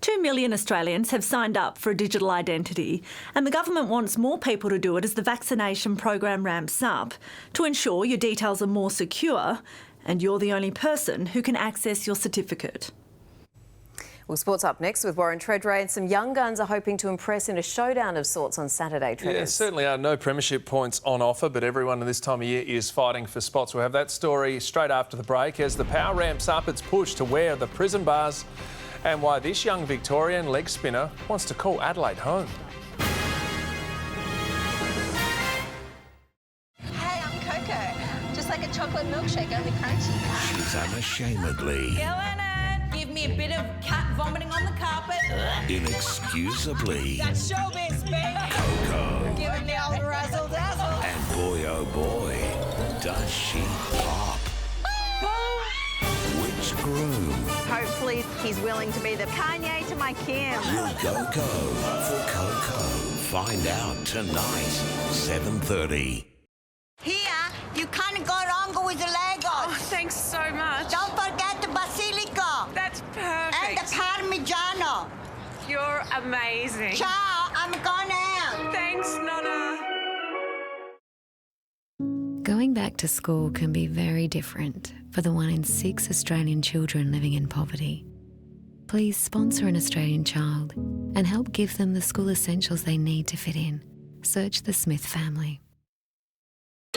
2 million Australians have signed up for a digital identity, and the government wants more people to do it as the vaccination program ramps up to ensure your details are more secure and you're the only person who can access your certificate. Well, sports up next with Warren Treadray, and some young guns are hoping to impress in a showdown of sorts on Saturday. Yeah, certainly are no premiership points on offer, but everyone at this time of year is fighting for spots. We'll have that story straight after the break as the power ramps up its push to wear the prison bars, and why this young Victorian leg spinner wants to call Adelaide home. Hey, I'm Coco. Just like a chocolate milkshake, only crunchy. She's unashamedly, Give me a bit of cat vomiting on the carpet. inexcusably, That's showbiz, baby. Coco. Giving the old razzle dazzle. And boy, oh boy, does she pop. Which groom Hopefully, he's willing to be the Kanye to my Kim. will go for Coco? Find out tonight, 7:30. Here, you can't go wrong with the Legos. Oh, thanks so much. Don't forget the basilica. That's perfect. And the Parmigiano. You're amazing. Ciao, I'm going out. Thanks, Nonna. Going back to school can be very different for the 1 in 6 Australian children living in poverty. Please sponsor an Australian child and help give them the school essentials they need to fit in. Search the Smith family.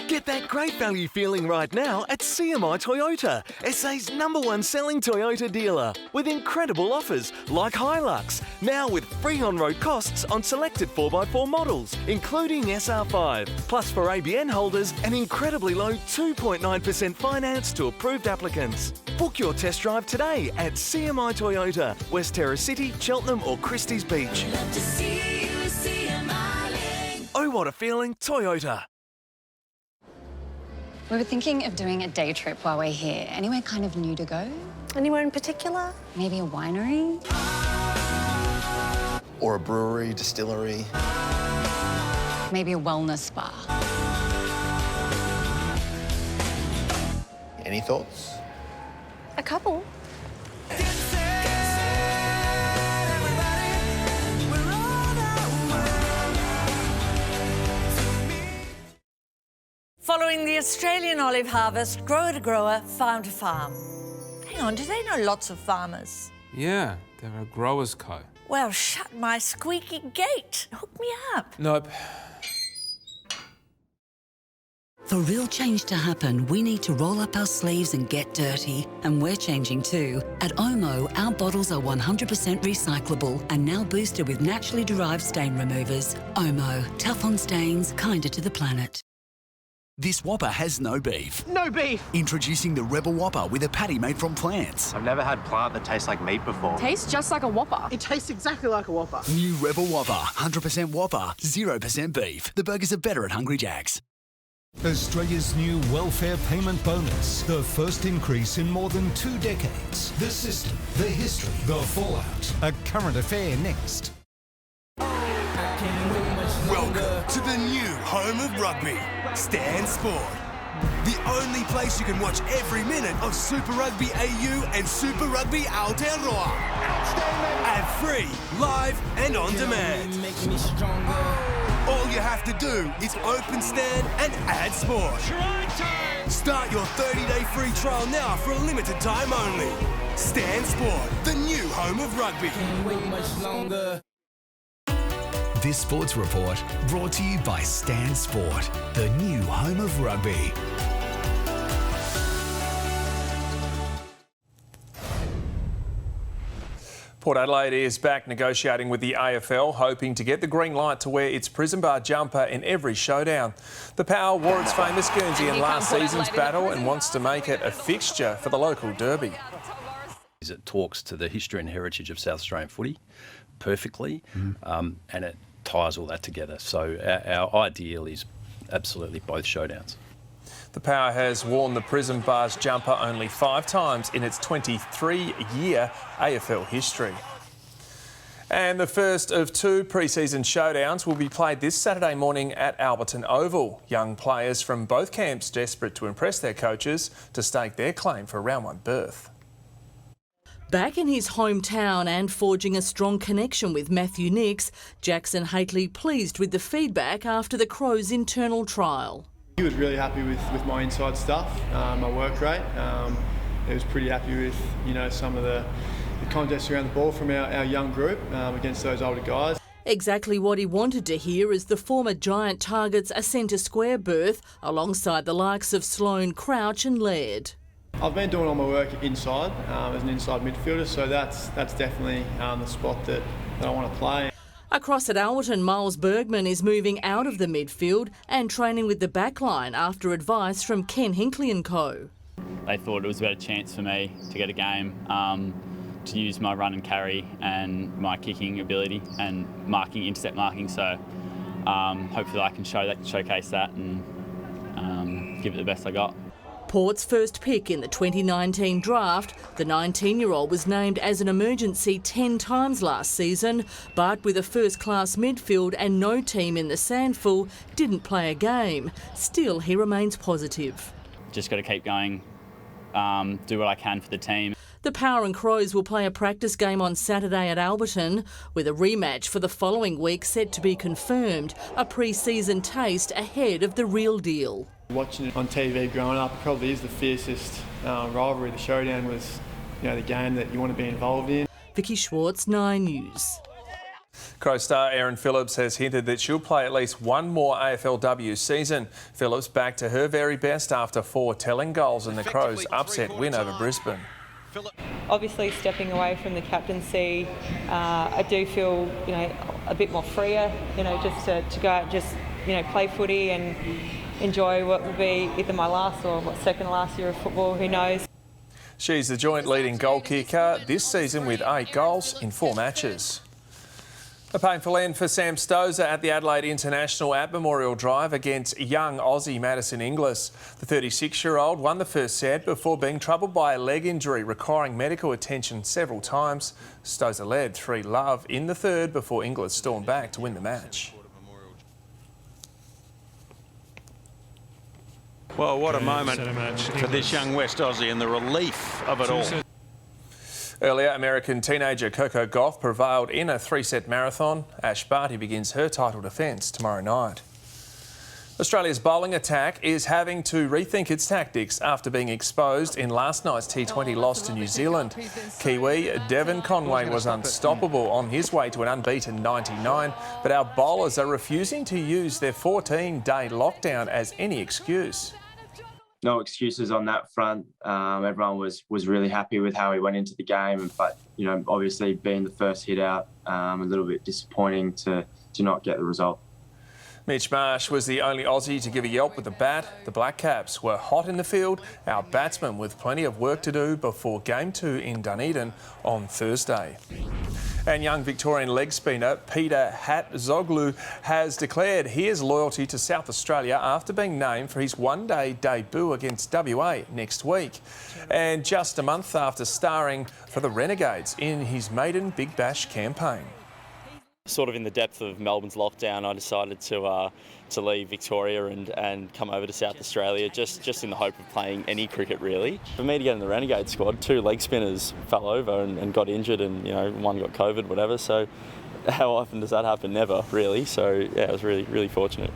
Get that great value feeling right now at CMI Toyota, SA's #1 selling Toyota dealer, with incredible offers like Hilux, now with free on-road costs on selected 4x4 models, including SR5, plus for ABN holders, an incredibly low 2.9% finance to approved applicants. Book your test drive today at CMI Toyota, West Terrace City, Cheltenham or Christie's Beach. Oh, what a feeling, Toyota. We were thinking of doing a day trip while we're here. Anywhere kind of new to go? Anywhere in particular? Maybe a winery? Or a brewery, distillery. Maybe a wellness spa. Any thoughts? A couple. Following the Australian olive harvest, grower to grower, farm to farm. Hang on, do they know lots of farmers? Yeah, they're a growers co. Well, shut my squeaky gate. Hook me up. Nope. For real change to happen, we need to roll up our sleeves and get dirty. And we're changing too. At Omo, our bottles are 100% recyclable and now boosted with naturally derived stain removers. Omo, tough on stains, kinder to the planet. This Whopper has no beef. No beef! Introducing the Rebel Whopper with a patty made from plants. I've never had plant that tastes like meat before. Tastes just like a Whopper. It tastes exactly like a Whopper. New Rebel Whopper, 100% Whopper, 0% beef. The burgers are better at Hungry Jack's. Australia's new welfare payment bonus. The first increase in more than 2 decades. The system, the history, the fallout. A current affair next. Welcome to the new home of rugby, Stan Sport. The only place you can watch every minute of Super Rugby AU and Super Rugby Aotearoa. Ad-free, live and on demand. All you have to do is open Stan and add Sport. Start your 30-day free trial now for a limited time only. Stan Sport, the new home of rugby. Can't wait much longer. This sports report brought to you by Stan Sport, the new home of rugby. Port Adelaide is back negotiating with the AFL, hoping to get the green light to wear its prison bar jumper in every showdown. The Power wore its famous Guernsey in last season's battle and wants to make it a fixture for the local derby. It talks to the history and heritage of South Australian footy. perfectly, and it ties all that together. So our ideal is absolutely both showdowns. The Power has worn the Prison Bars jumper only 5 times in its 23-year AFL history. And the first of 2 pre-season showdowns will be played this Saturday morning at Bulletin Oval. Young players from both camps desperate to impress their coaches to stake their claim for a round 1 berth. Back in his hometown and forging a strong connection with Matthew Nicks, Jackson Hately pleased with the feedback after the Crows' internal trial. He was really happy with my inside stuff, my work rate. He was pretty happy with, some of the contests around the ball from our young group against those older guys. Exactly what he wanted to hear as the former Giant targets a centre square berth alongside the likes of Sloane, Crouch and Laird. I've been doing all my work inside as an inside midfielder, so that's definitely the spot that I want to play. Across at Alberton, Miles Bergman is moving out of the midfield and training with the backline after advice from Ken Hinkley and co. They thought it was a better chance for me to get a game, to use my run and carry and my kicking ability and intercept marking. So hopefully I can showcase that and give it the best I got. Port's first pick in the 2019 draft, the 19-year-old was named as an emergency 10 times last season, but with a first-class midfield and no team in the Sandful, didn't play a game. Still, he remains positive. Just got to keep going, do what I can for the team. The Power and Crows will play a practice game on Saturday at Alberton, with a rematch for the following week set to be confirmed, a pre-season taste ahead of the real deal. Watching it on TV growing up, it probably is the fiercest rivalry. The showdown was, the game that you want to be involved in. Vicky Schwartz, 9 News. Crow star Erin Phillips has hinted that she'll play at least one more AFLW season. Phillips back to her very best after 4 telling goals in the Crows' upset win over Brisbane. Obviously, stepping away from the captaincy, I do feel, a bit more freer, just to go out and just, play footy and enjoy what will be either my last or second last year of football, who knows. She's the joint leading goal kicker this season with 8 goals in 4 matches. A painful end for Sam Stosur at the Adelaide International at Memorial Drive against young Aussie Madison Inglis. The 36-year-old won the first set before being troubled by a leg injury requiring medical attention several times. Stosur led 3-love in the third before Inglis stormed back to win the match. Well, what a moment for this young West Aussie and the relief of it all. Earlier, American teenager Coco Gauff prevailed in a 3-set marathon. Ash Barty begins her title defence tomorrow night. Australia's bowling attack is having to rethink its tactics after being exposed in last night's T20 loss to New Zealand. Kiwi Devon Conway was unstoppable on his way to an unbeaten 99, but our bowlers are refusing to use their 14-day lockdown as any excuse. No excuses on that front. Everyone was really happy with how he went into the game, but obviously being the first hit out, a little bit disappointing to not get the result. Mitch Marsh was the only Aussie to give a yelp with the bat. The Black Caps were hot in the field, our batsmen with plenty of work to do before Game 2 in Dunedin on Thursday. And young Victorian leg spinner Peter Hatzoglu has declared his loyalty to South Australia after being named for his one-day debut against WA next week. And just a month after starring for the Renegades in his maiden Big Bash campaign. Sort of in the depth of Melbourne's lockdown, I decided to leave Victoria and come over to South Australia, just in the hope of playing any cricket really. For me to get in the Renegade squad, 2 leg spinners fell over and got injured, and one got COVID, whatever. So how often does that happen? Never really. So yeah, I was really fortunate.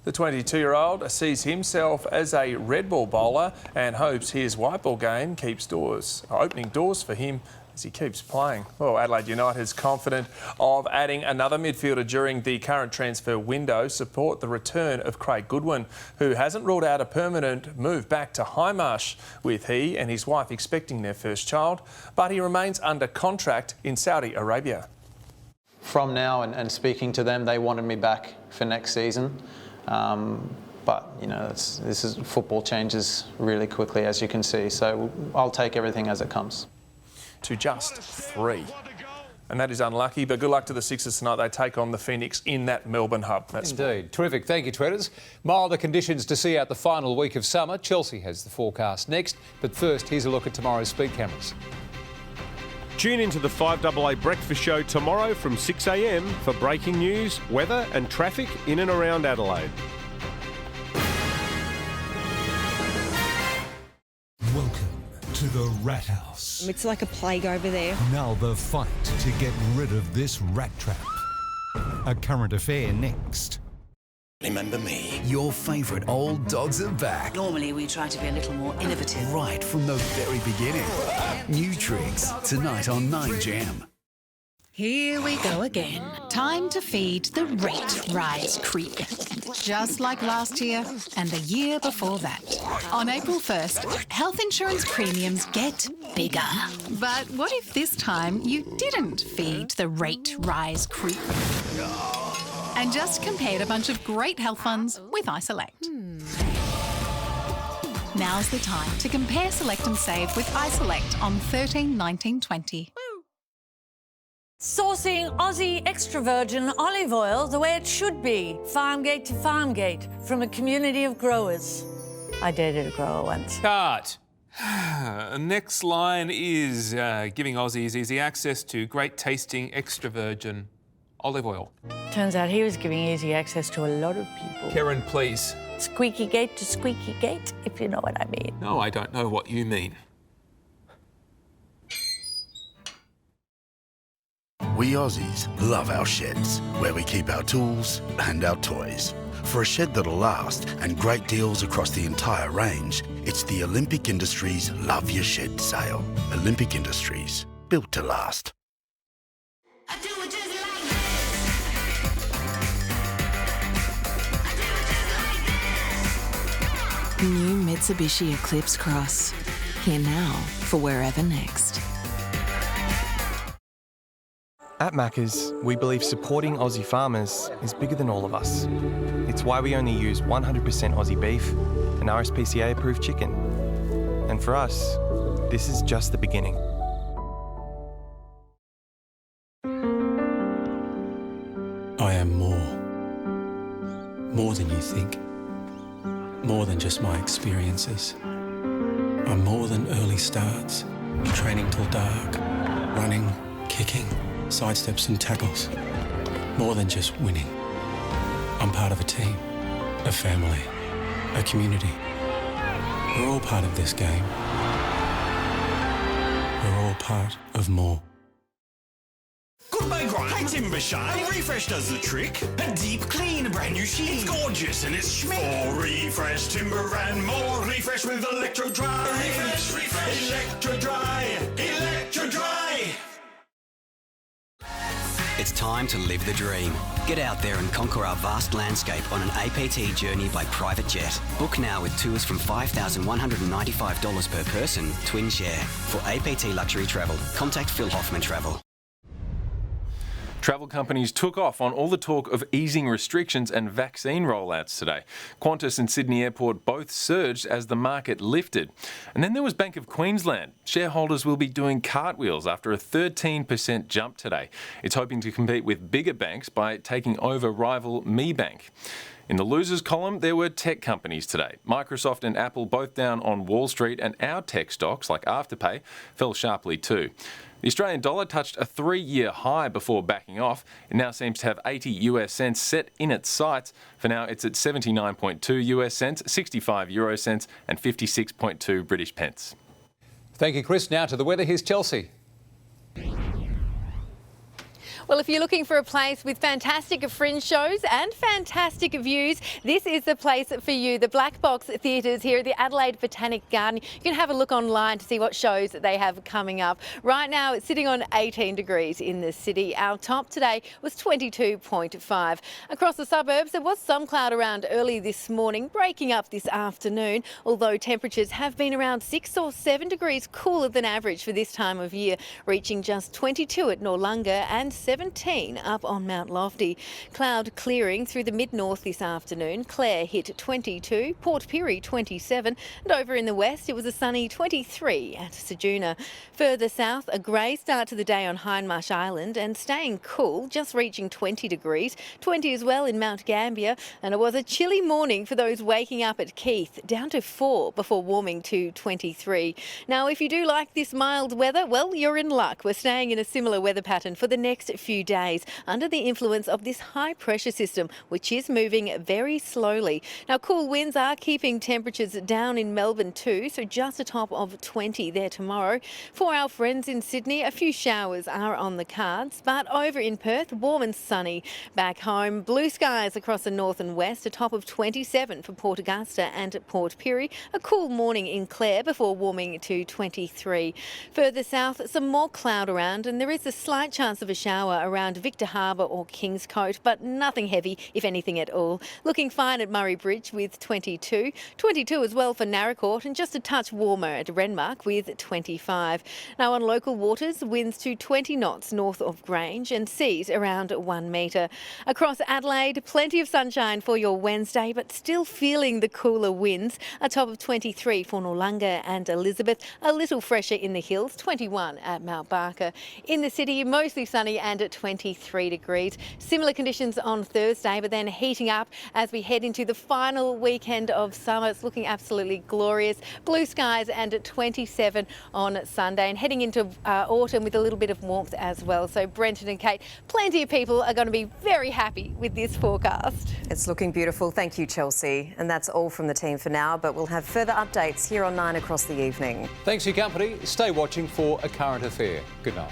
The 22-year-old sees himself as a red ball bowler and hopes his white ball game keeps opening doors for him as he keeps playing. Well, Adelaide United is confident of adding another midfielder during the current transfer window, support the return of Craig Goodwin, who hasn't ruled out a permanent move back to Highmarsh, with he and his wife expecting their first child, but he remains under contract in Saudi Arabia. From now and speaking to them, they wanted me back for next season. But, football changes really quickly, as you can see, so I'll take everything as it comes. To just 3. And that is unlucky, but good luck to the Sixers tonight. They take on the Phoenix in that Melbourne hub. That's indeed. Terrific. Thank you, Twetters. Milder conditions to see out the final week of summer. Chelsea has the forecast next. But first, here's a look at tomorrow's speed cameras. Tune into the 5AA Breakfast Show tomorrow from 6 a.m. for breaking news, weather and traffic in and around Adelaide. Welcome to the Rat House. It's like a plague over there. Now the fight to get rid of this rat trap. A current affair next. Remember me? Your favourite old dogs are back. Normally we try to be a little more innovative. Right from the very beginning. New tricks, tonight on 9Jam. Here we go again. Time to feed the rate rise creep. Just like last year and the year before that. On April 1st, health insurance premiums get bigger. But what if this time you didn't feed the rate rise creep? And just compared a bunch of great health funds with iSelect. Now's the time to compare, select and save with iSelect on 13/19/20. Sourcing Aussie extra virgin olive oil the way it should be, farm gate to farm gate, from a community of growers. I dated a grower once. Cut. Next line is giving Aussies easy access to great tasting extra virgin olive oil. Turns out he was giving easy access to a lot of people. Karen, please. Squeaky gate to squeaky gate, if you know what I mean. No, I don't know what you mean. We Aussies love our sheds, where we keep our tools and our toys. For a shed that'll last and great deals across the entire range, it's the Olympic Industries Love Your Shed sale. Olympic Industries, built to last. New Mitsubishi Eclipse Cross. Here now for wherever next. At Macca's, we believe supporting Aussie farmers is bigger than all of us. It's why we only use 100% Aussie beef and RSPCA-approved chicken. And for us, this is just the beginning. I am more. More than you think. More than just my experiences. I'm more than early starts, training till dark, running, kicking, sidesteps and tackles. More than just winning. I'm part of a team, a family, a community. We're all part of this game. We're all part of more. Goodbye grind. Hey Timber Shine. Refresh does the trick. A deep clean, a brand new sheen. It's gorgeous and it's schmick. For refresh timber and more. Refresh with Electro Dry. Refresh. Electro Dry. Electro Dry. It's time to live the dream. Get out there and conquer our vast landscape on an APT journey by private jet. Book now with tours from $5,195 per person, twin share. For APT luxury travel, contact Phil Hoffman Travel. Travel companies took off on all the talk of easing restrictions and vaccine rollouts today. Qantas and Sydney Airport both surged as the market lifted. And then there was Bank of Queensland. Shareholders will be doing cartwheels after a 13% jump today. It's hoping to compete with bigger banks by taking over rival MeBank. In the losers column, there were tech companies today. Microsoft and Apple both down on Wall Street, and our tech stocks, like Afterpay, fell sharply too. The Australian dollar touched a 3-year high before backing off. It now seems to have 80 US cents set in its sights. For now, it's at 79.2 US cents, 65 euro cents, and 56.2 British pence. Thank you, Chris. Now to the weather. Here's Chelsea. Well, if you're looking for a place with fantastic fringe shows and fantastic views, this is the place for you. The Black Box Theatres here at the Adelaide Botanic Garden. You can have a look online to see what shows they have coming up. Right now, it's sitting on 18 degrees in the city. Our top today was 22.5. Across the suburbs, there was some cloud around early this morning, breaking up this afternoon, although temperatures have been around 6 or 7 degrees cooler than average for this time of year, reaching just 22 at Noarlunga and 7 17 up on Mount Lofty. Cloud clearing through the mid-north this afternoon. Clare hit 22, Port Pirie 27, and over in the west it was a sunny 23 at Ceduna. Further south, a grey start to the day on Hindmarsh Island and staying cool, just reaching 20 degrees. 20 as well in Mount Gambier, and it was a chilly morning for those waking up at Keith, down to 4 before warming to 23. Now, if you do like this mild weather, well, you're in luck. We're staying in a similar weather pattern for the next few days under the influence of this high pressure system, which is moving very slowly. Now, cool winds are keeping temperatures down in Melbourne too, so just a top of 20 there tomorrow. For our friends in Sydney, a few showers are on the cards, but over in Perth, warm and sunny. Back home, blue skies across the north and west, a top of 27 for Port Augusta and Port Pirie. A cool morning in Clare before warming to 23. Further south, some more cloud around, and there is a slight chance of a shower around Victor Harbour or Kingscote, but nothing heavy, if anything at all. Looking fine at Murray Bridge with 22. 22 as well for Narracourt, and just a touch warmer at Renmark with 25. Now on local waters, winds to 20 knots north of Grange and seas around 1 metre. Across Adelaide, plenty of sunshine for your Wednesday, but still feeling the cooler winds. A top of 23 for Noarlunga and Elizabeth. A little fresher in the hills, 21 at Mount Barker. In the city, mostly sunny and at 23 degrees. Similar conditions on Thursday, but then heating up as we head into the final weekend of summer. It's looking absolutely glorious. Blue skies and at 27 on Sunday, and heading into autumn with a little bit of warmth as well. So Brenton and Kate, plenty of people are going to be very happy with this forecast. It's looking beautiful. Thank you, Chelsea. And that's all from the team for now, but we'll have further updates here on 9 across the evening. Thanks for your company. Stay watching for A Current Affair. Good night.